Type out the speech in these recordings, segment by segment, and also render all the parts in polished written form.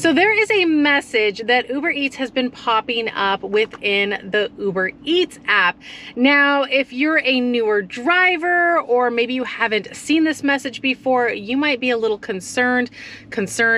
So there is a message that Uber Eats has been popping up within the Uber Eats app. Now, if you're a newer driver or maybe you haven't seen this message before, you might be a little concerned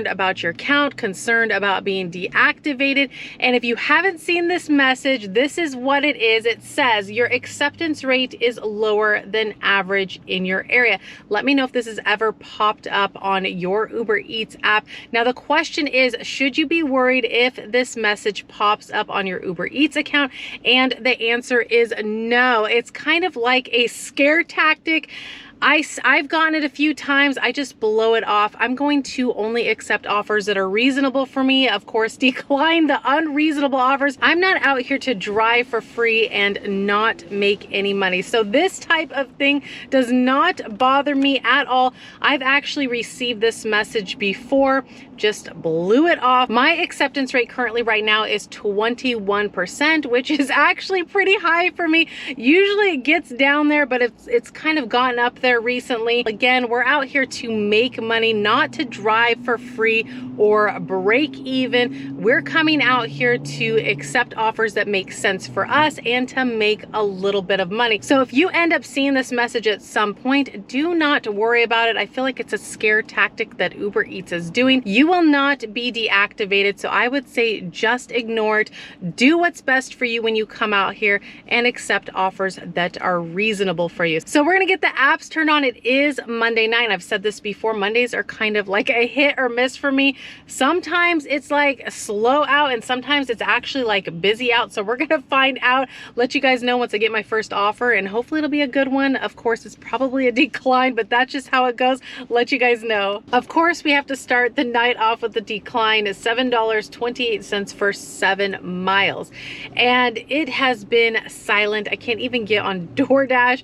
about your account, concerned about being deactivated. And if you haven't seen this message, this is what it is. It says your acceptance rate is lower than average in your area. Let me know if this has ever popped up on your Uber Eats app. Now, the question is, should you be worried if this message pops up on your Uber Eats account? And the answer is no. It's kind of like a scare tactic. I've gotten it a few times. I just blow it off. I'm going to only accept offers that are reasonable for me. Of course, decline the unreasonable offers. I'm not out here to drive for free and not make any money. So this type of thing does not bother me at all. I've actually received this message before, just blew it off. My acceptance rate currently right now is 21%, which is actually pretty high for me. Usually it gets down there, but it's kind of gotten up there recently. Again, we're out here to make money, not to drive for free or break even. We're coming out here to accept offers that make sense for us and to make a little bit of money. So if you end up seeing this message at some point, do not worry about it. I feel like it's a scare tactic that Uber Eats is doing. You will not be deactivated, so I would say just ignore it. Do what's best for you when you come out here and accept offers that are reasonable for you. So we're gonna get the apps turned on. It is Monday night. I've said this before, Mondays are kind of like a hit or miss for me. Sometimes it's like slow out and sometimes it's actually like busy out. So we're gonna find out, let you guys know once I get my first offer, and hopefully it'll be a good one. Of course, it's probably a decline, but that's just how it goes. Let you guys know. Of course, we have to start the night off with the decline. Is $7.28 for 7 miles. And it has been silent. I can't even get on DoorDash.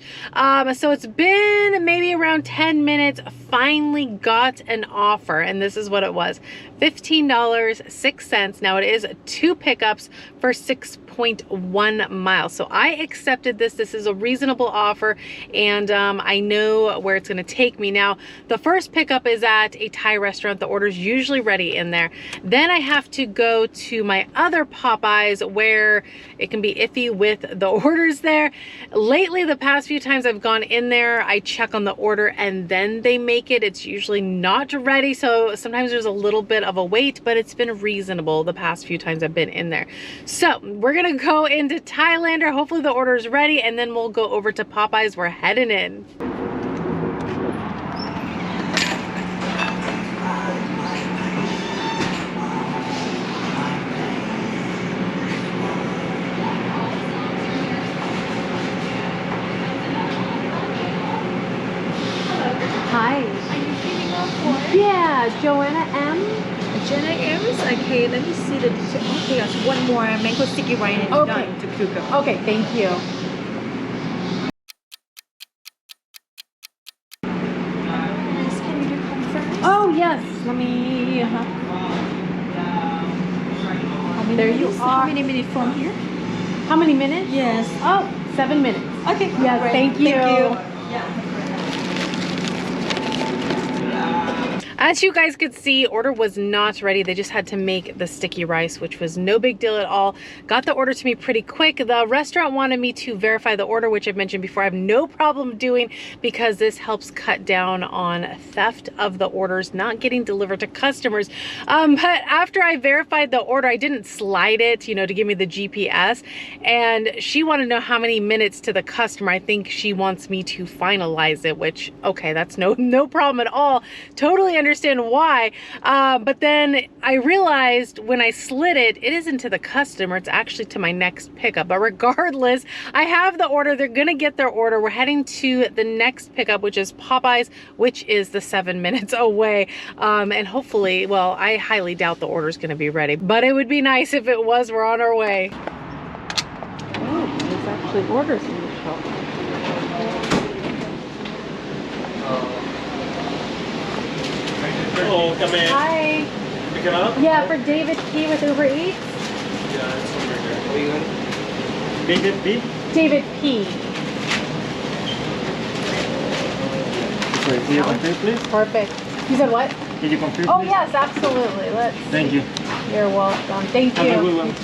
So it's been maybe around 10 minutes. Finally got an offer, and this is what it was. $15.06. Now it is 2 pickups for 6.1 miles. So I accepted this. This is a reasonable offer, and I know where it's going to take me. Now, the first pickup is at a Thai restaurant. The order's usually ready in there. Then I have to go to my other Popeyes where it can be iffy with the orders there. Lately, the past few times I've gone in there, I check on the order and then they make it. It's usually not ready, so sometimes there's a little bit of a wait, but it's been reasonable the past few times I've been in there. So we're gonna go into Thailander. Hopefully the order is ready, and then we'll go over to Popeyes. We're heading in. Hi. Are you picking up for? Yeah, Joanna M. Jenna M's? Okay, let me see the detail. Okay, there's one more mango sticky rice and Okay. done to cook up. Okay, thank you. Yes, can you do confirm? Oh, yes. Let me... There you How are. many minutes from here? How many minutes? Yes. Oh, 7 minutes. Okay. Yes, great. thank you. Yeah. As you guys could see, order was not ready. They just had to make the sticky rice, which was no big deal at all. Got the order to me pretty quick. The restaurant wanted me to verify the order, which I've mentioned before. I have no problem doing because this helps cut down on theft of the orders not getting delivered to customers. But after I verified the order, I didn't slide it, you know, to give me the GPS. And she wanted to know how many minutes to the customer. I think she wants me to finalize it, which, okay, that's no problem at all. Totally understand why, but then I realized when I slid it, it isn't to the customer, it's actually to my next pickup. But regardless, I have the order. They're gonna get their order. We're heading to the next pickup, which is Popeyes, which is the 7 minutes away, and hopefully, well, I highly doubt the order is gonna be ready, but it would be nice if it was. We're on our way. Oh, there's actually orders in the shop. Hello, come in. Hi. Pick it up? Yeah, for David P with Uber Eats. Yeah, it's over here. What are you going? David B? David P. Sorry, can you have a drink, please? Perfect. You said what? Can you confirm? Oh please? yes, absolutely. Let's. Thank you. You're welcome. Thank you. Have a good one.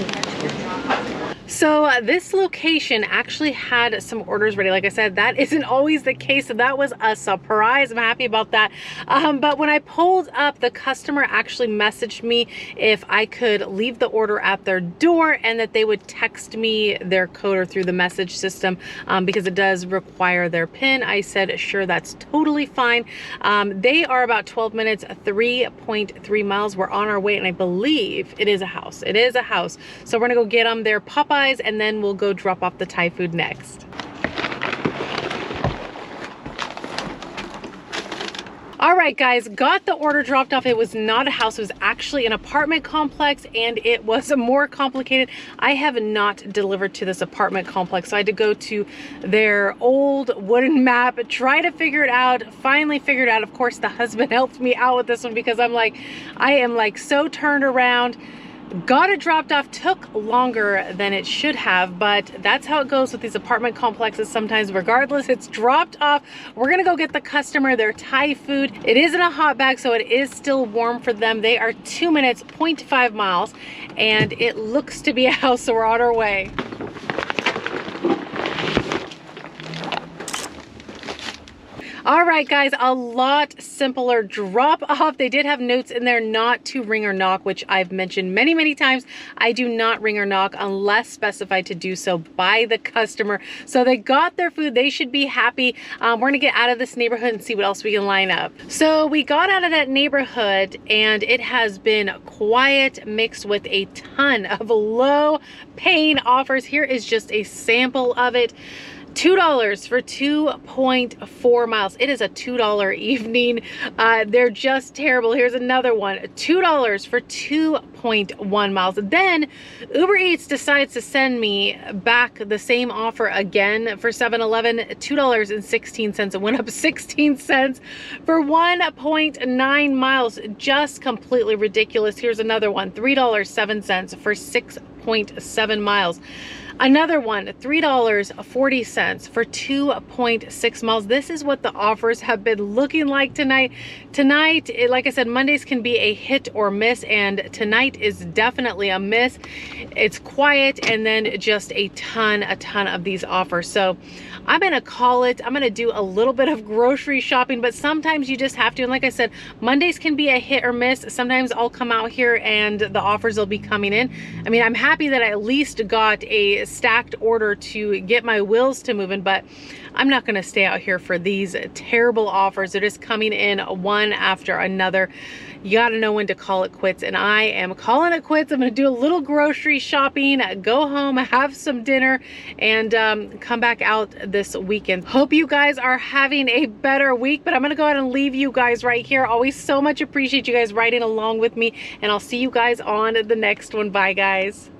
So this location actually had some orders ready. Like I said, that isn't always the case, so that was a surprise. I'm happy about that. But when I pulled up, the customer actually messaged me if I could leave the order at their door and that they would text me their code or through the message system because it does require their PIN. I said, sure, that's totally fine. They are about 12 minutes, 3.3 miles. We're on our way, and I believe it is a house. It is a house. So we're gonna go get them their Popeyes, and then we'll go drop off the Thai food next. All right, guys, got the order dropped off. It was not a house, it was actually an apartment complex, and it was more complicated. I have not delivered to this apartment complex, so I had to go to their old wooden map, try to figure it out, finally figured it out. Of course, the husband helped me out with this one because I am like so turned around. Got it dropped off, took longer than it should have, but that's how it goes with these apartment complexes sometimes. Regardless, it's dropped off. We're gonna go get the customer their Thai food. It is in a hot bag, so it is still warm for them. They are 2 minutes, 0.5 miles, and it looks to be a house, so we're on our way. All right, guys, a lot simpler drop off. They did have notes in there not to ring or knock, which I've mentioned many, many times. I do not ring or knock unless specified to do so by the customer. So they got their food. They should be happy. We're gonna get out of this neighborhood and see what else we can line up. So we got out of that neighborhood, and it has been quiet mixed with a ton of low paying offers. Here is just a sample of it. $2 for 2.4 miles. It is a $2 evening. They're just terrible. Here's another one. $2 for 2.1 miles. Then Uber Eats decides to send me back the same offer again for 7-Eleven. $2.16. It went up 16 cents for 1.9 miles. Just completely ridiculous. Here's another one. $3.07 for 6.7 miles. Another one, $3.40 for 2.6 miles. This is what the offers have been looking like tonight. Tonight, like I said, Mondays can be a hit or miss, and tonight is definitely a miss. It's quiet, and then just a ton of these offers. So I'm gonna call it. I'm gonna do a little bit of grocery shopping, but sometimes you just have to. And like I said, Mondays can be a hit or miss. Sometimes I'll come out here and the offers will be coming in. I mean, I'm happy that I at least got a stacked order to get my wheels to moving, but I'm not gonna stay out here for these terrible offers. They're just coming in one after another. You gotta know when to call it quits, and I am calling it quits. I'm gonna do a little grocery shopping, go home, have some dinner, and come back out this weekend. Hope you guys are having a better week, but I'm gonna go ahead and leave you guys right here. Always so much appreciate you guys riding along with me, and I'll see you guys on the next one. Bye, guys.